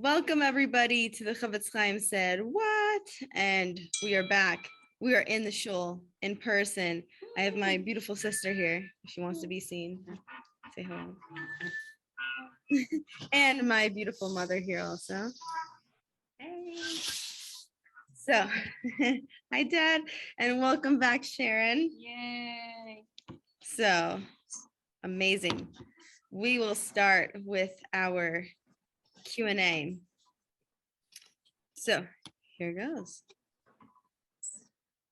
Welcome everybody to the Chofetz Chaim said what? And we are back. We are in the shul in person. I have my beautiful sister here. If she wants to be seen, say hello. And my beautiful mother here also. Hey. So, hi Dad, and welcome back, Sharon. Yay. So, amazing. We will start with our Q&A. So, here goes.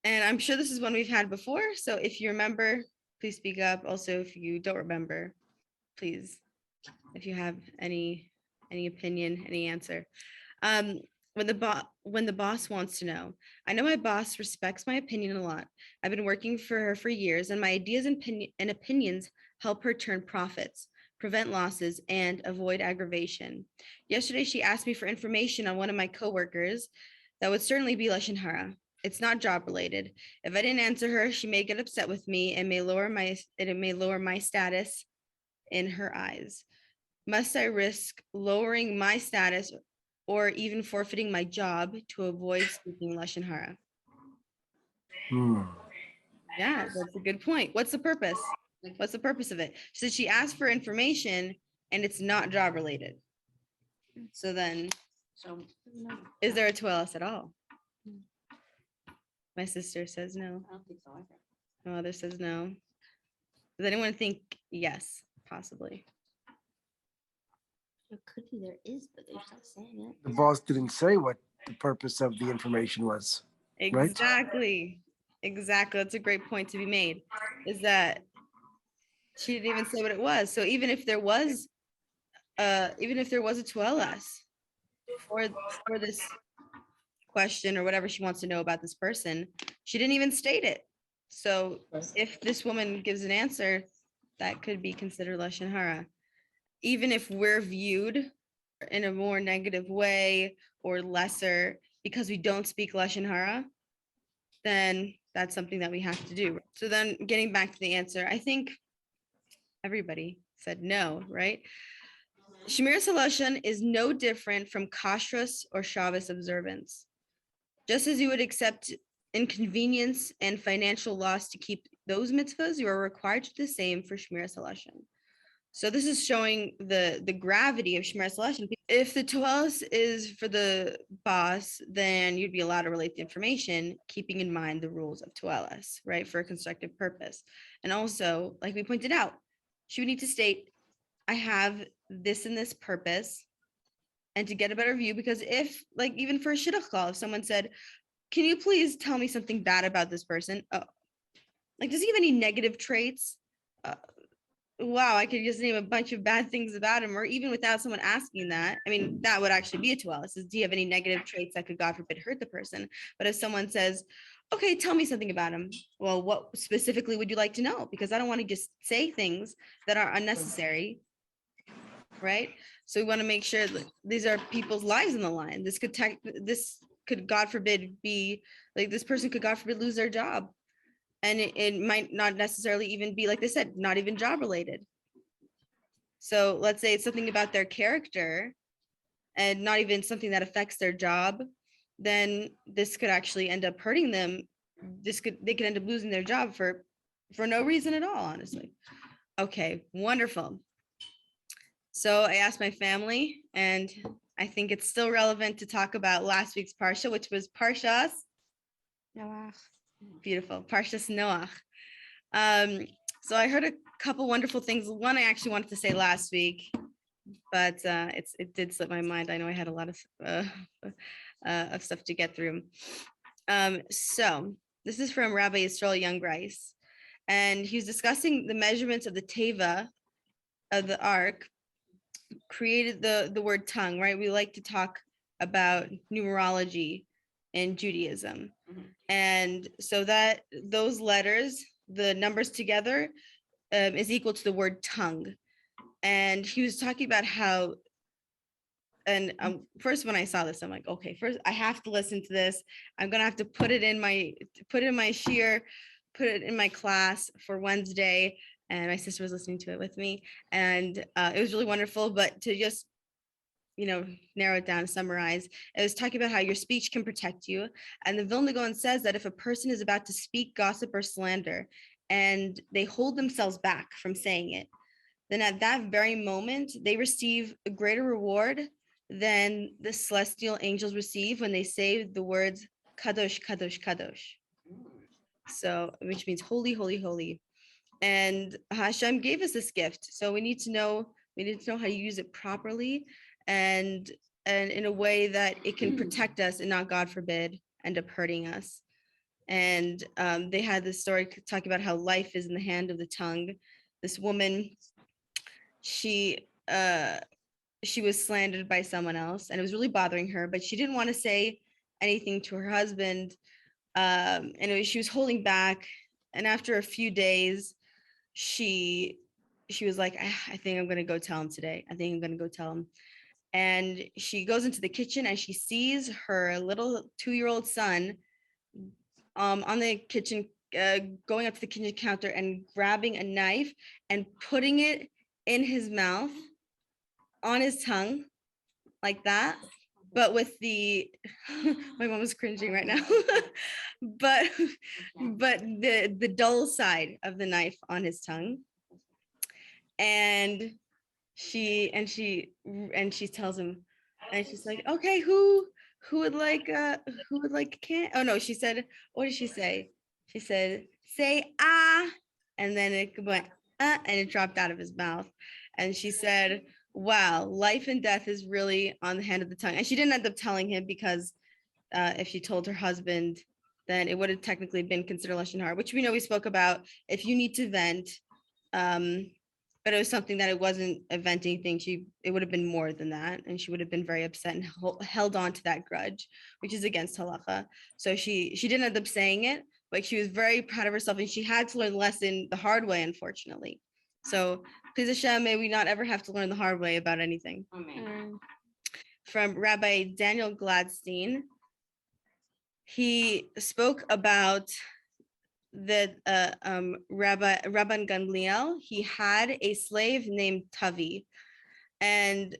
And I'm sure this is one we've had before. So if you remember, please speak up. Also, if you don't remember, please, if you have any opinion, any answer. When the boss wants to know, I know my boss respects my opinion a lot. I've been working for her for years, and my ideas and opinions help her turn profits, prevent losses, and avoid aggravation. Yesterday, she asked me for information on one of my coworkers. That would certainly be Lashon Hara. It's not job related. If I didn't answer her, she may get upset with me and it may lower my status in her eyes. Must I risk lowering my status or even forfeiting my job to avoid speaking Lashon Hara? Yeah, that's a good point. What's the purpose? What's the purpose of it? So she asked for information and it's not job related. So then, is there a 12 at all? My sister says no. I don't think so either. My mother says no. Does anyone think yes, possibly? It could be there is, but they're not saying it. The boss didn't say what the purpose of the information was. Right? Exactly. That's a great point to be made, is that she didn't even say what it was. So even if there was a 2LS for this question or whatever she wants to know about this person, she didn't even state it. So if this woman gives an answer, that could be considered Lashon Hara. Even if we're viewed in a more negative way or lesser because we don't speak Lashon Hara, then that's something that we have to do. So then getting back to the answer, I think everybody said no, right? Shmiros HaLashon is no different from kashrus or Shabbos observance. Just as you would accept inconvenience and financial loss to keep those mitzvahs, you are required to do the same for Shmiros HaLashon. So this is showing the gravity of Shmiras HaLashon. If the toelis is for the boss, then you'd be allowed to relate the information, keeping in mind the rules of toelis, right, for a constructive purpose. And also, like we pointed out, she would need to state, I have this and this purpose, and to get a better view, because if, like, even for a shidduch call, if someone said, can you please tell me something bad about this person? Oh, like, does he have any negative traits? Wow, I could just name a bunch of bad things about him, or even without someone asking that. I mean, that would actually be a 12. It says, do you have any negative traits that could, God forbid, hurt the person? But if someone says, okay, tell me something about him. Well, what specifically would you like to know? Because I don't want to just say things that are unnecessary, right? So we want to make sure that these are people's lives in the line. This could, God forbid, be like, this person could, God forbid, lose their job. And it might not necessarily even be, like they said, not even job related. So let's say it's something about their character and not even something that affects their job, then this could actually end up hurting them. They could end up losing their job for no reason at all, honestly. Okay, wonderful. So I asked my family, and I think it's still relevant to talk about last week's Parsha, which was Parshas Noach. Beautiful. Parshas Noach. So I heard a couple wonderful things. One I actually wanted to say last week, but it did slip my mind. I know I had a lot of stuff to get through. So this is from Rabbi Yisroel Youngrice, and he was discussing the measurements of the teva of the ark. Created the word tongue, right? We like to talk about numerology in Judaism. And so that those letters, the numbers together, is equal to the word tongue. And he was talking about how, and first when I saw this, I'm like, okay, first I have to listen to this. I'm gonna have to put it in my shiur, put it in my class for Wednesday. And my sister was listening to it with me, and it was really wonderful. But to just narrow it down, summarize. It was talking about how your speech can protect you. And the Vilna Gaon says that if a person is about to speak gossip or slander and they hold themselves back from saying it, then at that very moment, they receive a greater reward than the celestial angels receive when they say the words Kadosh, Kadosh, Kadosh. So, which means holy, holy, holy. And Hashem gave us this gift. So we need to know how to use it properly and in a way that it can protect us and not, God forbid, end up hurting us. And they had this story talking about how life is in the hand of the tongue. This woman, she was slandered by someone else and it was really bothering her, but she didn't want to say anything to her husband. She was holding back. And after a few days, she was like, I think I'm going to go tell him today. I think I'm going to go tell him. And she goes into the kitchen and she sees her little 2-year-old son on the kitchen, going up to the kitchen counter and grabbing a knife and putting it in his mouth, on his tongue, like that. But with the, my mom is cringing right now, but the dull side of the knife on his tongue. And she tells him, and she's like, okay, who would like a can? Oh no, she said, what did she say? She said, say ah, and then it went and it dropped out of his mouth. And she said, wow, life and death is really on the hand of the tongue. And she didn't end up telling him because if she told her husband, then it would have technically been considered Lashon Hara, which we spoke about. If you need to vent, but it was something that it wasn't a venting thing. It would have been more than that. And she would have been very upset and held on to that grudge, which is against halacha. So she didn't end up saying it, but she was very proud of herself and she had to learn the lesson the hard way, unfortunately. So please Hashem, may we not ever have to learn the hard way about anything. Amen. From Rabbi Daniel Gladstein, he spoke about the Rabban Gamliel. He had a slave named Tavi, and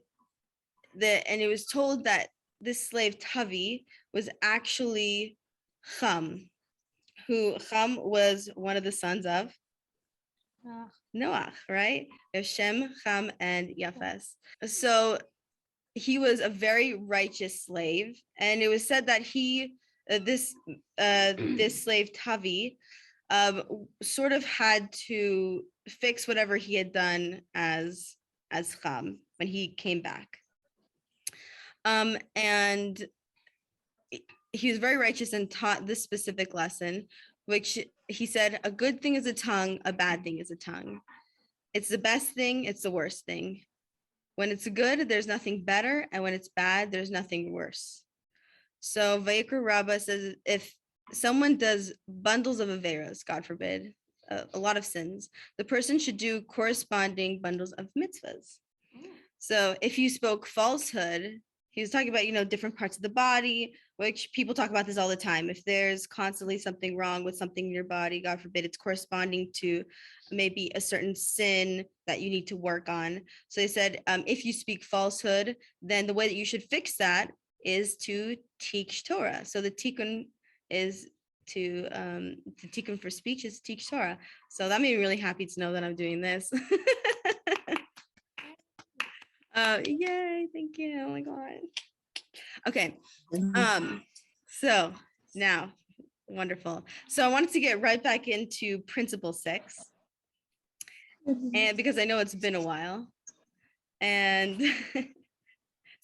it was told that this slave Tavi was actually Cham, who Cham was one of the sons of Noach, right? Shem, Cham, and Yafes. So he was a very righteous slave, and it was said that this slave Tavi sort of had to fix whatever he had done as Cham when he came back. And he was very righteous and taught this specific lesson, which he said, a good thing is a tongue, a bad thing is a tongue. It's the best thing, it's the worst thing. When it's good, there's nothing better, and when it's bad, there's nothing worse. So Vayikra Rabbah says, if someone does bundles of averos, God forbid, a lot of sins, the person should do corresponding bundles of mitzvahs. So if you spoke falsehood, he was talking about, different parts of the body, which people talk about this all the time. If there's constantly something wrong with something in your body, God forbid, it's corresponding to maybe a certain sin that you need to work on. So they said, if you speak falsehood, then the way that you should fix that is to teach Torah. So the tikkun is the tikkun for speech is teach Torah. So that made me really happy to know that I'm doing this. Yay, thank you. Oh my God. Okay. So now, wonderful. So I wanted to get right back into principle 6. And because I know it's been a while. And is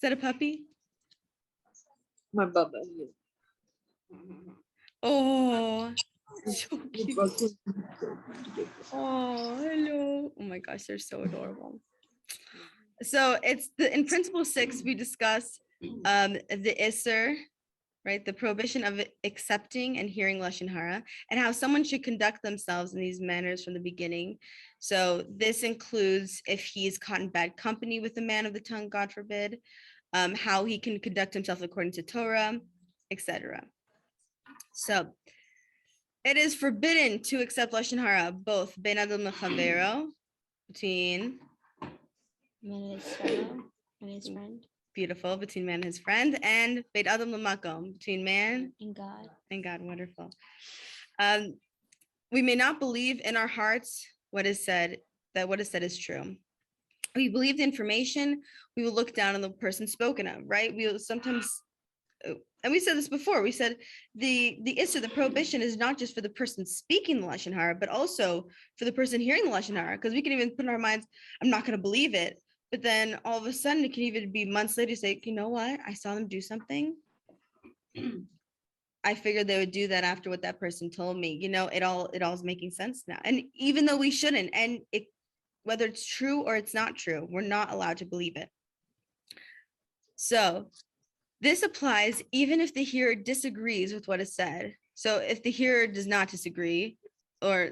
that a puppy? My bubba. Oh, so cute. Oh, hello. Oh my gosh, they're so adorable. So it's in principle 6, we discuss the Isser, right? The prohibition of accepting and hearing Lashon Hara, and how someone should conduct themselves in these manners from the beginning. So this includes if he's caught in bad company with a man of the tongue, God forbid, how he can conduct himself according to Torah, etc. So it is forbidden to accept Lashon Hara, both Ben Adam Mechavero, between And his fellow and his friend. beautiful, between man and his friend, and Beit Adam Lamakom, between man And God. and God, wonderful. We may not believe in our hearts what is said, that what is said is true. We believe the information, we will look down on the person spoken of, right? We will sometimes, and we said this before, we said the issur, the prohibition is not just for the person speaking the Lashon Hara, but also for the person hearing the Lashon Hara, because we can even put in our minds, I'm not going to believe it. But then all of a sudden, it can even be months later, say, you know what? I saw them do something. I figured they would do that after what that person told me. You know, it all is making sense now. And even though we shouldn't, and it, whether it's true or it's not true, we're not allowed to believe it. So this applies even if the hearer disagrees with what is said. So if the hearer does not disagree or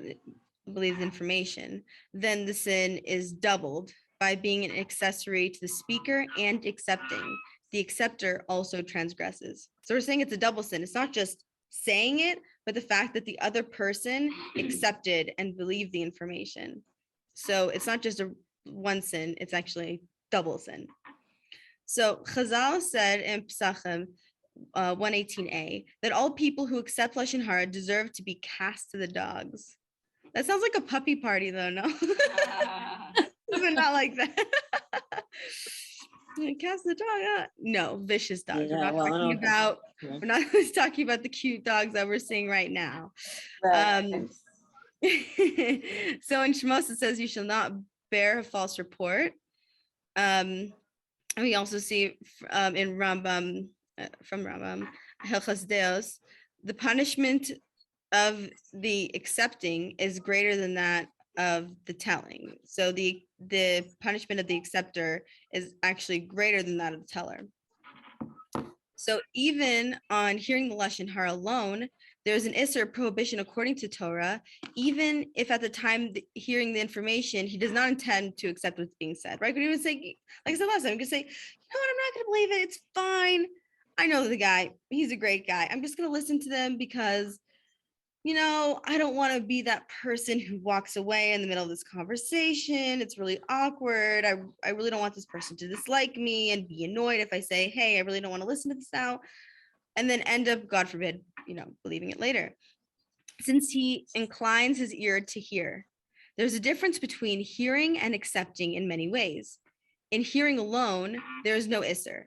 believes information, then the sin is doubled by being an accessory to the speaker and accepting. The acceptor also transgresses. So we're saying it's a double sin. It's not just saying it, but the fact that the other person accepted and believed the information. So it's not just a one sin, it's actually double sin. So Chazal said in Pesachim 118a that all people who accept Lashon Hara deserve to be cast to the dogs. That sounds like a puppy party though, no? But not like that. Cast the dog. No, vicious dogs. Yeah, well, I don't think- We're not talking about the cute dogs that we're seeing right now. Right. So in Shmiros it says you shall not bear a false report. And we also see in Rambam, from Rambam, Hilchos Deos, the punishment of the accepting is greater than that of the telling. So the punishment of the acceptor is actually greater than that of the teller. So even on hearing the Lashon Hara alone, there's an issur prohibition according to Torah, even if at the time hearing the information, he does not intend to accept what's being said, right? But he would say, like I said last time, he could say, you know what, I'm not going to believe it. It's fine. I know the guy. He's a great guy. I'm just going to listen to them because, you know, I don't want to be that person who walks away in the middle of this conversation. It's really awkward. I really don't want this person to dislike me and be annoyed if I say, hey, I really don't want to listen to this now. And then end up, God forbid, you know, believing it later. Since he inclines his ear to hear, there's a difference between hearing and accepting in many ways. In hearing alone, there is no issur.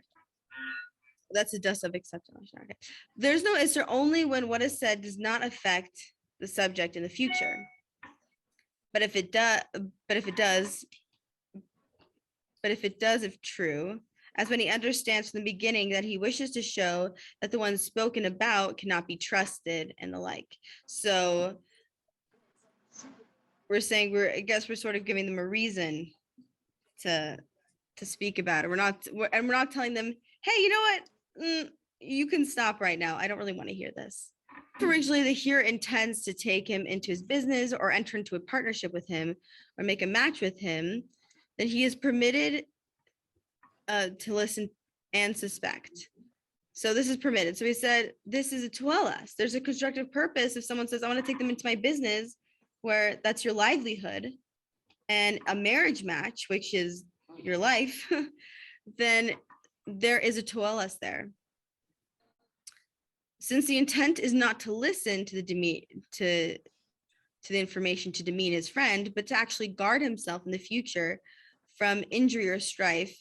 That's a dust of acceptance. Okay. There's no issur only when what is said does not affect the subject in the future. But if it does, if true, as when he understands from the beginning that he wishes to show that the one spoken about cannot be trusted and the like. So we're saying I guess we're sort of giving them a reason to speak about it. We're not telling them, hey, you know what? You can stop right now. I don't really want to hear this. If originally the hearer intends to take him into his business or enter into a partnership with him or make a match with him, then he is permitted to listen and suspect. So this is permitted. So he said, this is a tuelas. There's a constructive purpose. If someone says, I want to take them into my business, where that's your livelihood, and a marriage match, which is your life, then there is a tuelas there. Since the intent is not to listen to the information to demean his friend, but to actually guard himself in the future from injury or strife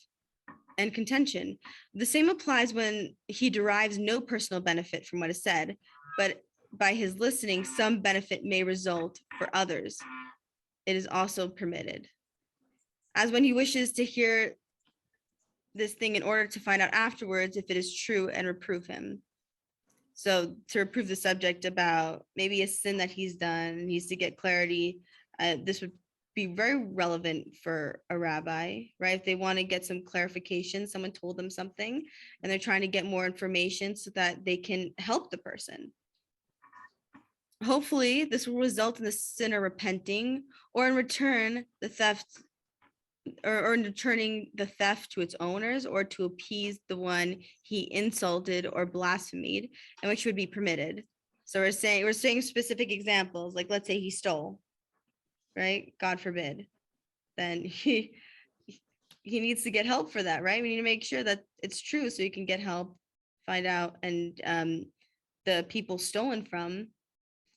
and contention. The same applies when he derives no personal benefit from what is said, but by his listening, some benefit may result for others. It is also permitted. As when he wishes to hear this thing in order to find out afterwards if it is true and reprove him. So to reprove the subject about maybe a sin that he's done, needs to get clarity. This would be very relevant for a rabbi, right? If they want to get some clarification, someone told them something and they're trying to get more information so that they can help the person. Hopefully this will result in the sinner repenting, or in return the theft, or in returning the theft to its owners, or to appease the one he insulted or blasphemed, and which would be permitted. So we're saying specific examples, like let's say he stole, right? God forbid. Then he needs to get help for that, right? We need to make sure that it's true so you can get help, find out, and the people stolen from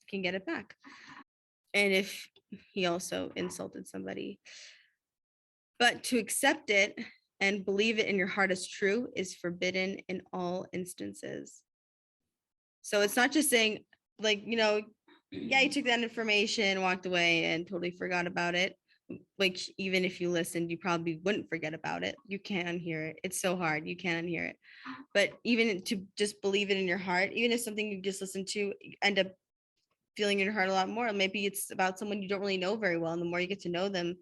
can get it back. And if he also insulted somebody. But to accept it and believe it in your heart as true is forbidden in all instances. So it's not just saying, like, yeah, you took that information, walked away, and totally forgot about it. Like, even if you listened, you probably wouldn't forget about it. You can unhear it. It's so hard. You can't unhear it. But even to just believe it in your heart, even if something you just listened to, you end up feeling in your heart a lot more. Maybe it's about someone you don't really know very well. And the more you get to know them,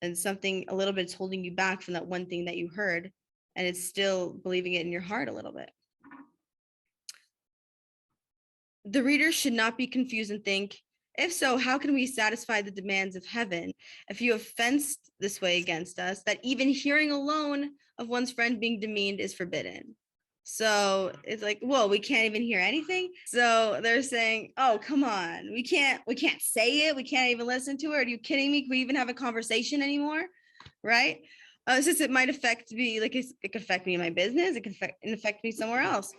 and something a little bit is holding you back from that one thing that you heard, and it's still believing it in your heart a little bit. The reader should not be confused and think, if so, how can we satisfy the demands of heaven if you have fenced this way against us, that even hearing alone of one's friend being demeaned is forbidden? So it's like, whoa, we can't even hear anything. So they're saying, oh, come on, we can't say it. We can't even listen to it. Are you kidding me? Can we even have a conversation anymore? Right? Since it might affect me, like it could affect me in my business, it could affect me somewhere else.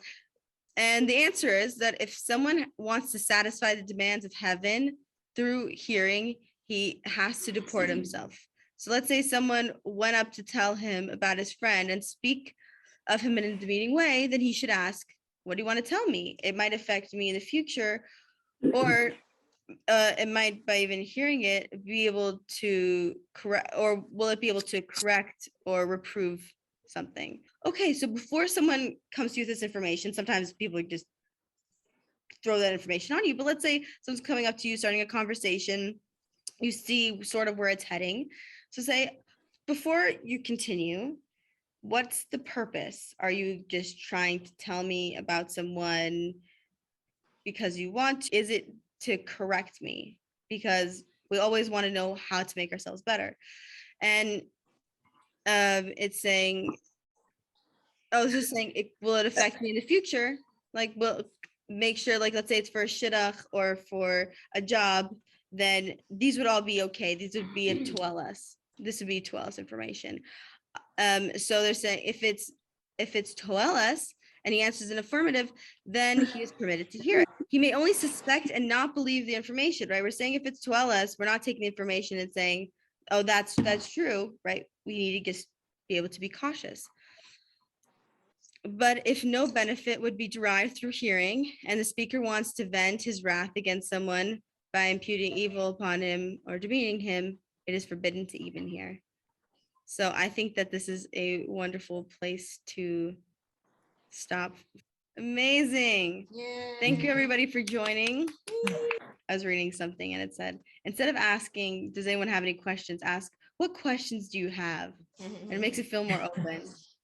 And the answer is that if someone wants to satisfy the demands of heaven through hearing, he has to deport himself. So let's say someone went up to tell him about his friend and speak of him in a demeaning way, then he should ask, what do you want to tell me? It might affect me in the future, or it might, by even hearing it, be able to correct, or will it be able to correct or reprove something? Okay, so before someone comes to you with this information, sometimes people just throw that information on you, but let's say someone's coming up to you, starting a conversation, you see sort of where it's heading. So say, before you continue, what's the purpose? Are you just trying to tell me about someone because you want to? Is it to correct me? Because we always want to know how to make ourselves better. And it's saying, I was just saying, will it affect me in the future? Like, will make sure, like, let's say it's for a shidduch or for a job, then these would all be okay. These would be a 12S. This would be 12S information. So they're saying if it's 12S and he answers an affirmative, then he is permitted to hear it. He may only suspect and not believe the information, right? We're saying if it's 12S, we're not taking the information and saying, oh, that's true, right? We need to just be able to be cautious. But if no benefit would be derived through hearing, and the speaker wants to vent his wrath against someone by imputing evil upon him or demeaning him, it is forbidden to even hear. So I think that this is a wonderful place to stop. Amazing. Thank you, everybody, for joining. I was reading something and it said, instead of asking, does anyone have any questions, ask, what questions do you have? And it makes it feel more open.